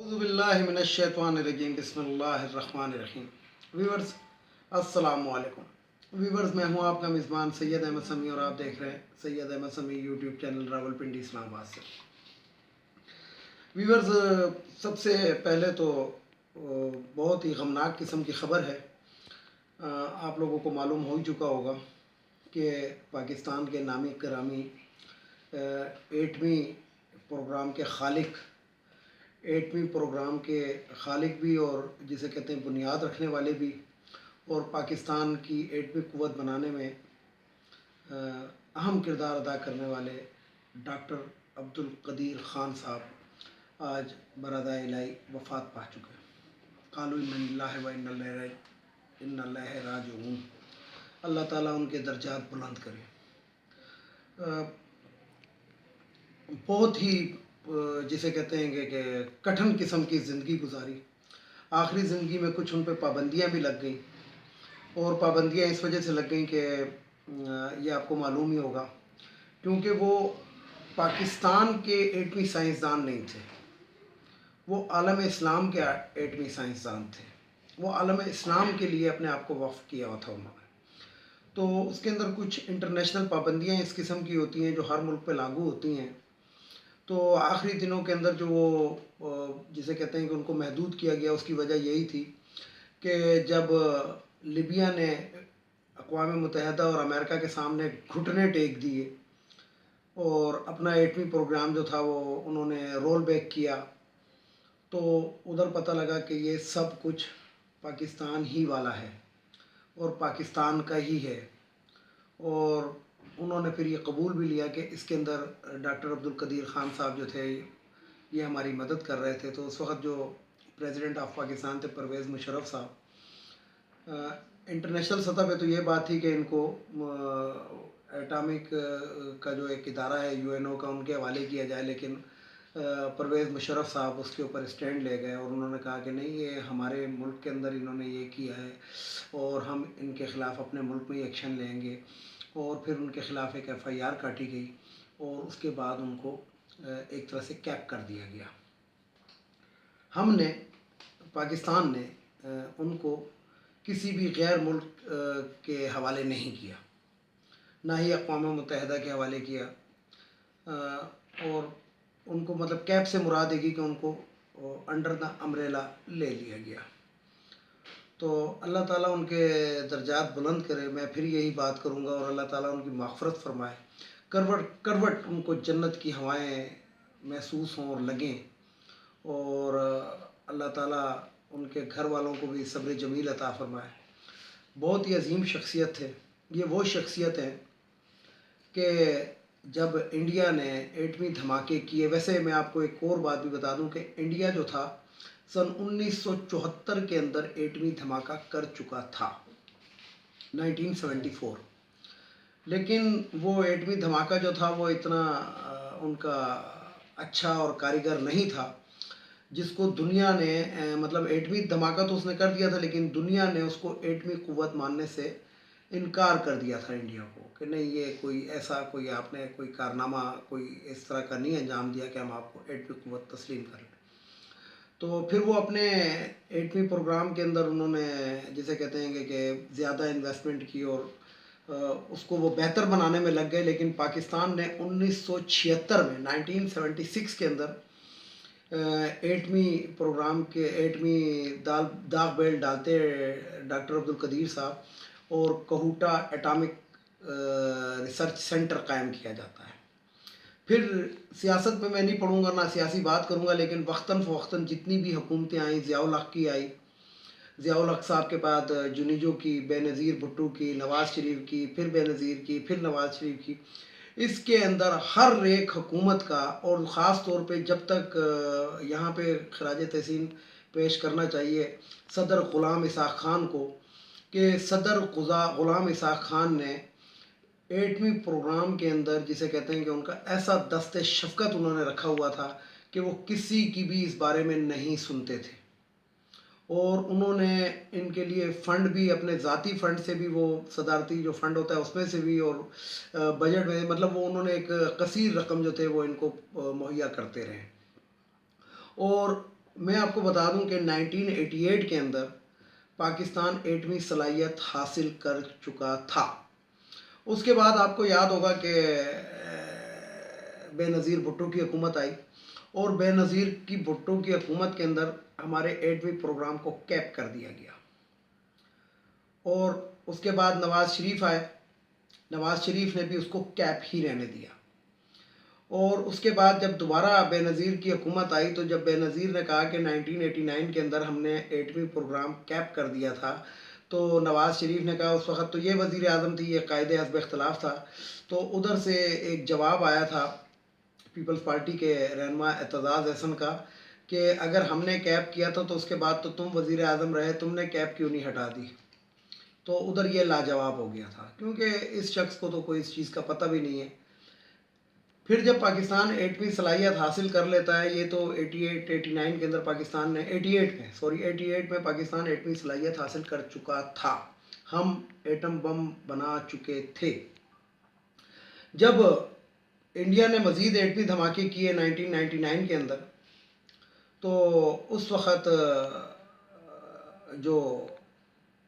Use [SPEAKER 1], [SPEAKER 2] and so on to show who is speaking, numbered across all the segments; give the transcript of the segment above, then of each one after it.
[SPEAKER 1] اعوذ باللہ من الشیطان الرجیم بسم اللہ الرحمن الرحیم۔ ویورز السلام علیکم۔ ویورز میں ہوں آپ کا میزبان سید احمد سمیع اور آپ دیکھ رہے ہیں سید احمد سمیع یوٹیوب چینل راولپنڈی اسلام آباد سے۔ ویورز سب سے پہلے تو بہت ہی غمناک قسم کی خبر ہے۔ آپ لوگوں کو معلوم ہو چکا ہوگا کہ پاکستان کے نامی گرامی ایٹمی پروگرام کے خالق بھی اور جسے کہتے ہیں بنیاد رکھنے والے بھی اور پاکستان کی ایٹمی قوت بنانے میں اہم کردار ادا کرنے والے ڈاکٹر عبدالقدیر خان صاحب آج برادہ الہی وفات پا چکے ہیں۔ قالوا انا للہ و انا الیہ راجعون۔ اللہ تعالیٰ ان کے درجات بلند کرے۔ بہت ہی جسے کہتے ہیں کہ کٹھن قسم کی زندگی گزاری۔ آخری زندگی میں کچھ ان پہ پابندیاں بھی لگ گئیں، اور پابندیاں اس وجہ سے لگ گئیں کہ یہ آپ کو معلوم ہی ہوگا کیونکہ وہ پاکستان کے ایٹمی سائنسدان نہیں تھے، وہ عالم اسلام کے ایٹمی سائنسدان تھے۔ وہ عالم اسلام کے لیے اپنے آپ کو وقف کیا ہوا تھا انہوں نے۔ تو اس کے اندر کچھ انٹرنیشنل پابندیاں اس قسم کی ہوتی ہیں جو ہر ملک پہ لاگو ہوتی ہیں۔ تو آخری دنوں کے اندر جو وہ جسے کہتے ہیں کہ ان کو محدود کیا گیا، اس کی وجہ یہی تھی کہ جب لیبیا نے اقوام متحدہ اور امریکہ کے سامنے گھٹنے ٹیک دیے اور اپنا ایٹمی پروگرام جو تھا وہ انہوں نے رول بیک کیا، تو ادھر پتہ لگا کہ یہ سب کچھ پاکستان ہی والا ہے اور پاکستان کا ہی ہے، اور انہوں نے پھر یہ قبول بھی لیا کہ اس کے اندر ڈاکٹر عبدالقدیر خان صاحب جو تھے یہ ہماری مدد کر رہے تھے۔ تو اس وقت جو پریزیڈنٹ آف پاکستان تھے پرویز مشرف صاحب، انٹرنیشنل سطح پہ تو یہ بات تھی کہ ان کو ایٹامک کا جو ایک ادارہ ہے UNO کا، ان کے حوالے کیا جائے، لیکن پرویز مشرف صاحب اس کے اوپر اسٹینڈ لے گئے اور انہوں نے کہا کہ نہیں، یہ ہمارے ملک کے اندر انہوں نے یہ کیا ہے اور ہم ان کے خلاف اپنے ملک میں ایکشن لیں گے، اور پھر ان کے خلاف ایک FIR کاٹی گئی اور اس کے بعد ان کو ایک طرح سے کیپ کر دیا گیا۔ ہم نے پاکستان نے ان کو کسی بھی غیر ملک کے حوالے نہیں کیا، نہ ہی اقوام متحدہ کے حوالے کیا، اور ان کو مطلب کیپ سے مراد ہے کہ ان کو انڈر دا امبریلا لے لیا گیا۔ تو اللہ تعالیٰ ان کے درجات بلند کرے۔ میں پھر یہی بات کروں گا، اور اللہ تعالیٰ ان کی مغفرت فرمائے، کروٹ ان کو جنت کی ہوائیں محسوس ہوں اور لگیں، اور اللہ تعالیٰ ان کے گھر والوں کو بھی صبر جمیل عطا فرمائے۔ بہت ہی عظیم شخصیت ہے۔ یہ وہ شخصیت ہے کہ جب انڈیا نے ایٹمی دھماکے کیے، ویسے میں آپ کو ایک اور بات بھی بتا دوں کہ انڈیا جو تھا سن 1974 کے اندر ایٹمی دھماکہ کر چکا تھا، 1974، لیکن وہ ایٹمی دھماکہ جو تھا وہ اتنا ان کا اچھا اور کارگر نہیں تھا، جس کو دنیا نے مطلب ایٹمی دھماکہ تو اس نے کر دیا تھا، لیکن دنیا نے اس کو ایٹمی قوت ماننے سے انکار کر دیا تھا انڈیا کو، کہ نہیں، یہ کوئی ایسا کوئی آپ نے کوئی کارنامہ کوئی اس طرح کا نہیں انجام دیا کہ ہم آپ کو ایٹمی قوت تسلیم کر لیں۔ تو پھر وہ اپنے ایٹمی پروگرام کے اندر انہوں نے جسے کہتے ہیں کہ زیادہ انویسٹمنٹ کی اور اس کو وہ بہتر بنانے میں لگ گئے، لیکن پاکستان نے 1976 میں 1976 کے اندر ایٹمی پروگرام کے ایٹمی داغ بیل ڈالتے ڈاکٹر عبدالقدیر صاحب، اور کہوٹا ایٹامک ریسرچ سینٹر قائم کیا جاتا ہے۔ پھر سیاست میں نہیں پڑھوں گا، نہ سیاسی بات کروں گا، لیکن وقتاً فوقتاً جتنی بھی حکومتیں آئیں، ضیاء الحق کی آئی، ضیاء الحق صاحب کے بعد جنیجو کی، بے نظیر بھٹو کی، نواز شریف کی، پھر بے نظیر کی، پھر نواز شریف کی، اس کے اندر ہر ایک حکومت کا، اور خاص طور پہ جب تک یہاں پہ خراج تحسین پیش کرنا چاہیے صدر غلام اسحاق خان کو، کہ صدر غلام اسحاق خان نے ایٹمی پروگرام کے اندر جسے کہتے ہیں کہ ان کا ایسا دست شفقت انہوں نے رکھا ہوا تھا کہ وہ کسی کی بھی اس بارے میں نہیں سنتے تھے، اور انہوں نے ان کے لیے فنڈ بھی اپنے ذاتی فنڈ سے بھی، وہ صدارتی جو فنڈ ہوتا ہے اس میں سے بھی، اور بجٹ میں مطلب وہ انہوں نے ایک کثیر رقم جو تھے وہ ان کو مہیا کرتے رہے۔ اور میں آپ کو بتا دوں کہ 1988 کے اندر پاکستان ایٹمی صلاحیت حاصل کر چکا تھا. اس کے بعد آپ کو یاد ہوگا کہ بے نظیر بھٹو کی حکومت آئی اور بے نظیر کی بھٹو کی حکومت کے اندر ہمارے ایٹمی پروگرام کو کیپ کر دیا گیا. اور اس کے بعد نواز شریف آئے. نواز شریف نے بھی اس کو کیپ ہی رہنے دیا. اور اس کے بعد جب دوبارہ بے نظیر کی حکومت آئی تو جب بے نظیر نے کہا کہ 1989 کے اندر ہم نے ایٹمی پروگرام کیپ کر دیا تھا تو نواز شریف نے کہا, اس وقت تو یہ وزیر اعظم تھی, یہ قائد حزب اختلاف تھا, تو ادھر سے ایک جواب آیا تھا پیپلز پارٹی کے رہنما اعتزاز احسن کا کہ اگر ہم نے کیپ کیا تھا تو اس کے بعد تو تم وزیر اعظم رہے, تم نے کیپ کیوں نہیں ہٹا دی. تو ادھر یہ لاجواب ہو گیا تھا کیونکہ اس شخص کو تو کوئی اس چیز کا پتہ بھی نہیں ہے. پھر جب پاکستان ایٹمی صلاحیت حاصل کر لیتا ہے, یہ تو 89 کے اندر پاکستان نے 88 میں پاکستان ایٹمی صلاحیت حاصل کر چکا تھا. ہم ایٹم بم بنا چکے تھے. جب انڈیا نے مزید ایٹمی دھماکے کیے 1999 کے اندر تو اس وقت جو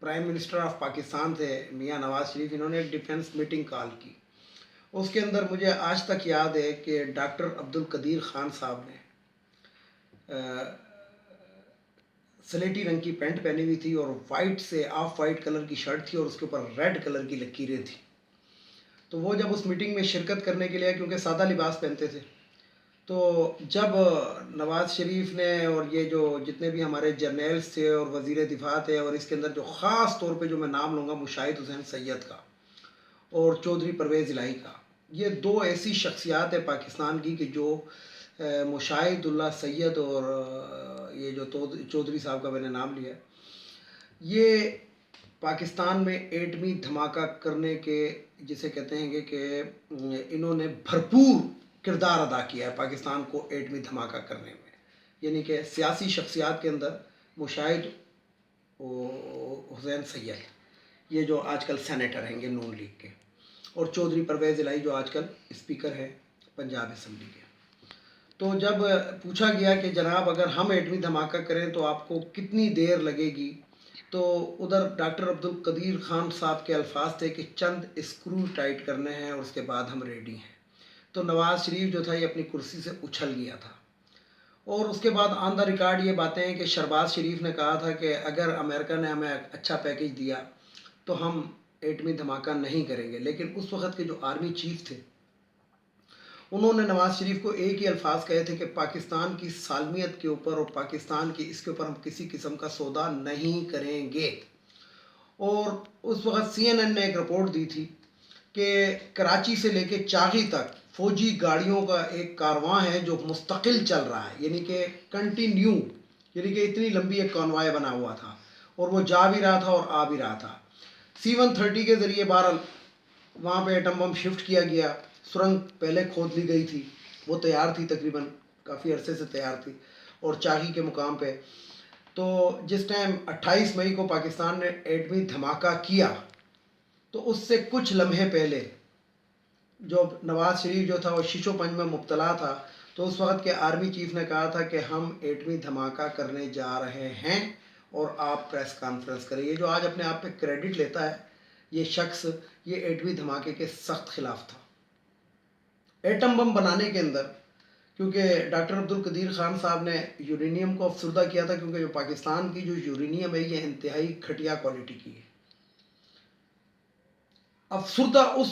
[SPEAKER 1] پرائم منسٹر آف پاکستان تھے میاں نواز شریف, انہوں نے ایک ڈیفنس میٹنگ کال کی. اس کے اندر مجھے آج تک یاد ہے کہ ڈاکٹر عبد القدیر خان صاحب نے سلیٹی رنگ کی پینٹ پہنی ہوئی تھی اور وائٹ سے آف وائٹ کلر کی شرٹ تھی اور اس کے اوپر ریڈ کلر کی لکیریں تھیں. تو وہ جب اس میٹنگ میں شرکت کرنے کے لیے, کیونکہ سادہ لباس پہنتے تھے, تو جب نواز شریف نے اور یہ جو جتنے بھی ہمارے جرنیلز تھے اور وزیر دفاع تھے, اور اس کے اندر جو خاص طور پہ جو میں نام لوں گا مشاہد حسین سید کا اور چودھری پرویز الہی کا, یہ دو ایسی شخصیات ہیں پاکستان کی کہ جو مشاہد اللہ سید اور یہ جو چودھری صاحب کا میں نے نام لیا, یہ پاکستان میں ایٹمی دھماکہ کرنے کے جسے کہتے ہیں کہ انہوں نے بھرپور کردار ادا کیا ہے پاکستان کو ایٹمی دھماکہ کرنے میں. یعنی کہ سیاسی شخصیات کے اندر مشاہد حسین سید, یہ جو آج کل سینیٹر ہیں گے نون لیگ کے, اور چودھری پرویز الہی جو آج کل اسپیکر ہے پنجاب اسمبلی کے. تو جب پوچھا گیا کہ جناب اگر ہم ایٹمی دھماکہ کریں تو آپ کو کتنی دیر لگے گی, تو ادھر ڈاکٹر عبد القدیر خان صاحب کے الفاظ تھے کہ چند اسکرو ٹائٹ کرنے ہیں اور اس کے بعد ہم ریڈی ہیں. تو نواز شریف جو تھا یہ اپنی کرسی سے اچھل گیا تھا. اور اس کے بعد آن دا ریکارڈ یہ باتیں ہیں کہ شہباز شریف نے کہا تھا کہ اگر امریکہ نے ہمیں اچھا پیکیج دیا تو ہم ایٹمی دھماکہ نہیں کریں گے. لیکن اس وقت کے جو آرمی چیف تھے انہوں نے نواز شریف کو ایک ہی الفاظ کہے تھے کہ پاکستان کی سالمیت کے اوپر اور پاکستان کی اس کے اوپر ہم کسی قسم کا سودا نہیں کریں گے. اور اس وقت CNN نے ایک رپورٹ دی تھی کہ کراچی سے لے کے چاغی تک فوجی گاڑیوں کا ایک کارواں ہے جو مستقل چل رہا ہے, یعنی کہ کنٹینیو, یعنی کہ اتنی لمبی ایک کانوائے بنا ہوا تھا اور وہ جا بھی رہا تھا اور آ بھی رہا تھا. C-130 کے ذریعے بہرحال وہاں پہ ایٹم بم شفٹ کیا گیا. سرنگ پہلے کھود لی گئی تھی, وہ تیار تھی, تقریباً کافی عرصے سے تیار تھی, اور چاغی کے مقام پہ. تو جس ٹائم 28 مئی کو پاکستان نے ایٹمی دھماکہ کیا تو اس سے کچھ لمحے پہلے جو نواز شریف جو تھا وہ شش و پنج میں مبتلا تھا, تو اس وقت کے آرمی چیف نے کہا تھا کہ ہم ایٹمی دھماکہ کرنے جا رہے ہیں اور آپ پریس کانفرنس کریں. یہ جو آج اپنے آپ پہ کریڈٹ لیتا ہے یہ شخص, یہ ایٹمی دھماکے کے سخت خلاف تھا. ایٹم بم بنانے کے اندر کیونکہ ڈاکٹر عبد القدیر خان صاحب نے یورینیم کو افسردہ کیا تھا, کیونکہ جو پاکستان کی جو یورینیم ہے یہ انتہائی گھٹیا کوالٹی کی ہے. افسردہ اس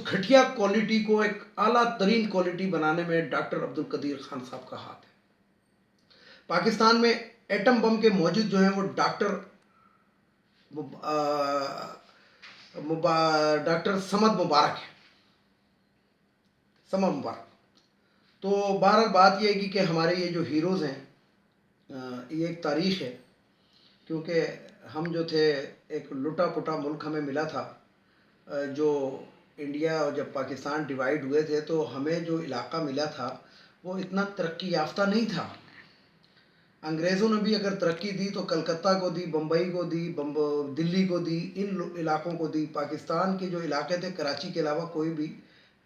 [SPEAKER 1] گھٹیا کوالٹی کو ایک اعلیٰ ترین کوالٹی بنانے میں ڈاکٹر عبد القدیر خان صاحب کا ہاتھ ہے. پاکستان میں ایٹم بم کے موجود جو ہیں وہ ڈاکٹر سمد مبارک ہے. تو بہرحال بات یہ ہے کہ ہمارے یہ جو ہیروز ہیں یہ ایک تاریخ ہے, کیونکہ ہم جو تھے ایک لٹا پٹا ملک ہمیں ملا تھا. جو انڈیا اور جب پاکستان ڈیوائیڈ ہوئے تھے تو ہمیں جو علاقہ ملا تھا وہ اتنا ترقی یافتہ نہیں تھا. انگریزوں نے بھی اگر ترقی دی تو کلکتہ کو دی, بمبئی کو دی, دلی کو دی, ان علاقوں کو دی. پاکستان کے جو علاقے تھے کراچی کے علاوہ کوئی بھی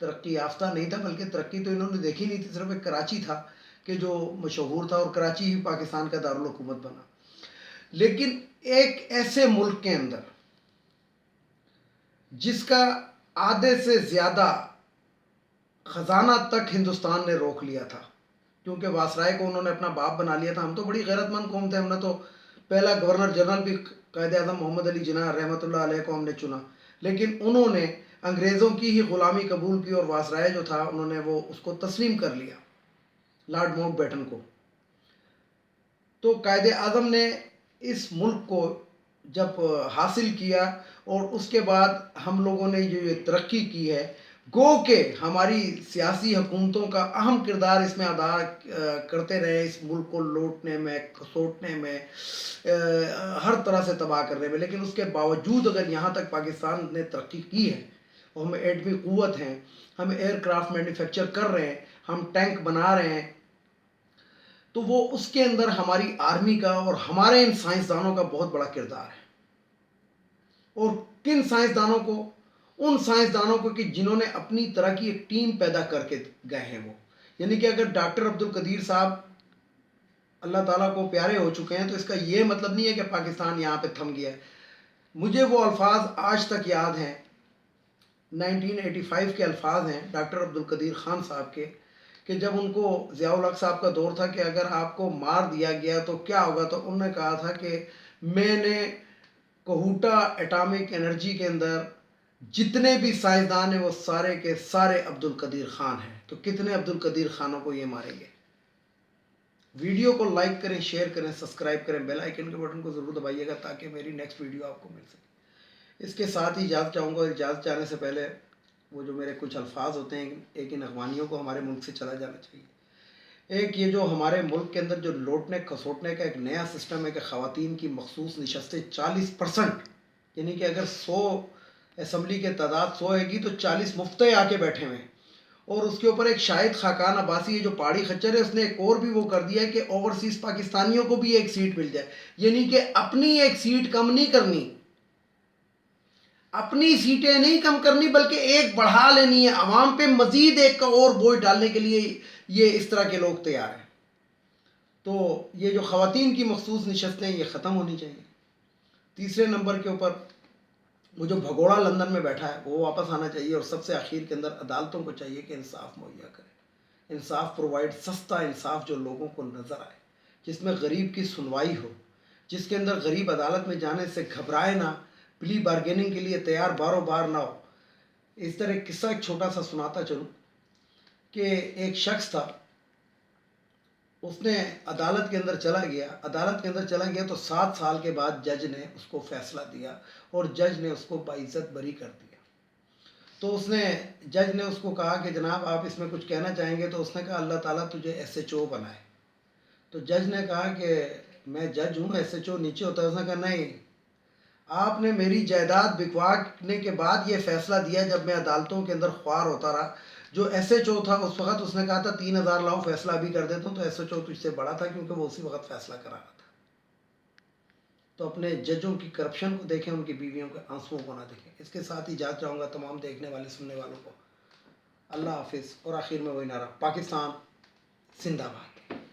[SPEAKER 1] ترقی یافتہ نہیں تھا, بلکہ ترقی تو انہوں نے دیکھی نہیں تھی, صرف ایک کراچی تھا کہ جو مشہور تھا، اور کراچی ہی پاکستان کا دارالحکومت بنا. لیکن ایک ایسے ملک کے اندر جس کا آدھے سے زیادہ خزانہ تک ہندوستان نے روک لیا تھا، کیونکہ واسرائے کو انہوں نے اپنا باپ بنا لیا تھا. ہم تو بڑی غیرت مند قوم تھے، ہم نے تو پہلا گورنر جنرل بھی قائد اعظم محمد علی جناح رحمۃ اللہ علیہ کو ہم نے چنا، لیکن انہوں نے انگریزوں کی ہی غلامی قبول کی، اور واسرائے جو تھا انہوں نے وہ اس کو تسلیم کر لیا لارڈ ماؤنٹ بیٹن کو. تو قائد اعظم نے اس ملک کو جب حاصل کیا، اور اس کے بعد ہم لوگوں نے یہ ترقی کی ہے، گو کہ ہماری سیاسی حکومتوں کا اہم کردار اس میں ادا کرتے رہے، اس ملک کو لوٹنے میں، کھسوٹنے میں، ہر طرح سے تباہ کرنے میں. لیکن اس کے باوجود اگر یہاں تک پاکستان نے ترقی کی ہے، اور ہم ایٹمی قوت ہیں، ہم ایئر کرافٹ مینوفیکچر کر رہے ہیں، ہم ٹینک بنا رہے ہیں، تو وہ اس کے اندر ہماری آرمی کا اور ہمارے ان سائنسدانوں کا بہت بڑا کردار ہے. اور کن سائنسدانوں کو؟ ان سائنسدانوں کو کہ جنہوں نے اپنی طرح کی ایک ٹیم پیدا کر کے گئے ہیں وہ. یعنی کہ اگر ڈاکٹر عبدالقدیر صاحب اللہ تعالیٰ کو پیارے ہو چکے ہیں، تو اس کا یہ مطلب نہیں ہے کہ پاکستان یہاں پہ تھم گیا ہے. مجھے وہ الفاظ آج تک یاد ہیں، 1985 کے الفاظ ہیں ڈاکٹر عبدالقدیر خان صاحب کے، کہ جب ان کو ضیاء الحق صاحب کا دور تھا کہ اگر آپ کو مار دیا گیا تو کیا ہوگا، تو انہوں نے کہا تھا کہ میں نے کوہوٹا اٹامک انرجی کے اندر جتنے بھی سائنسدان ہیں وہ سارے کے سارے عبدالقدیر خان ہیں. تو کتنے عبدالقدیر خانوں کو یہ ماریں گے؟ ویڈیو کو لائک کریں، شیئر کریں، سبسکرائب کریں، بیل آئیکن کے بٹن کو ضرور دبائیے گا تاکہ میری نیکسٹ ویڈیو آپ کو مل سکے. اس کے ساتھ ہی اجازت چاہوں گا، اجازت چاہنے سے پہلے وہ جو میرے کچھ الفاظ ہوتے ہیں، ایک ان اغوانیوں کو ہمارے ملک سے چلا جانا چاہیے. ایک یہ جو ہمارے ملک کے اندر جو لوٹنے کھسوٹنے کا ایک نیا سسٹم ہے کہ خواتین کی مخصوص نشستیں 40%، یعنی کہ اگر 100 اسمبلی کے تعداد 100 ہے گی تو 40 مفتے آ کے بیٹھے ہوئے ہیں. اور اس کے اوپر ایک شاہد خاقان عباسی ہے جو پہاڑی خچر ہے، اس نے ایک اور بھی وہ کر دیا ہے کہ اوورسیز پاکستانیوں کو بھی ایک سیٹ مل جائے. یعنی کہ اپنی ایک سیٹ کم نہیں کرنی، اپنی سیٹیں نہیں کم کرنی، بلکہ ایک بڑھا لینی ہے. عوام پہ مزید ایک کا اور بوجھ ڈالنے کے لیے یہ اس طرح کے لوگ تیار ہیں. تو یہ جو خواتین کی مخصوص نشستیں یہ ختم ہونی چاہیے. تیسرے نمبر کے اوپر وہ جو بھگوڑا لندن میں بیٹھا ہے وہ واپس آنا چاہیے. اور سب سے آخر کے اندر عدالتوں کو چاہیے کہ انصاف مہیا کرے، انصاف پرووائڈ، سستا انصاف جو لوگوں کو نظر آئے، جس میں غریب کی سنوائی ہو، جس کے اندر غریب عدالت میں جانے سے گھبرائے نہ، پلی بارگیننگ کے لیے تیار باروں بار نہ ہو. اس طرح ایک قصہ ایک چھوٹا سا سناتا چلوں کہ ایک شخص تھا، اس نے عدالت کے اندر چلا گیا تو 7 سال کے بعد جج نے اس کو فیصلہ دیا، اور جج نے اس کو باعزت بری کر دیا. تو جج نے اس کو کہا کہ جناب آپ اس میں کچھ کہنا چاہیں گے؟ تو اس نے کہا اللہ تعالیٰ تجھے ایس ایچ او بنائے. تو جج نے کہا کہ میں جج ہوں، ایس ایچ او نیچے ہوتا ہے. اس نے کہا نہیں، آپ نے میری جائیداد بکوانے کے بعد یہ فیصلہ دیا جب میں عدالتوں کے اندر خوار ہوتا رہا. جو ایس ایچ او تھا اس وقت اس نے کہا تھا 3000 لاؤ فیصلہ ابھی کر دیتا ہوں. تو ایس ایچ او تجھ سے بڑا تھا کیونکہ وہ اسی وقت فیصلہ کرا رہا تھا. تو اپنے ججوں کی کرپشن کو دیکھیں، ان کی بیویوں کے آنسوؤں کو نہ دیکھیں. اس کے ساتھ ہی اجازت چاہوں گا تمام دیکھنے والے سننے والوں کو. اللہ حافظ. اور آخر میں وہی نعرہ، پاکستان زندہ باد.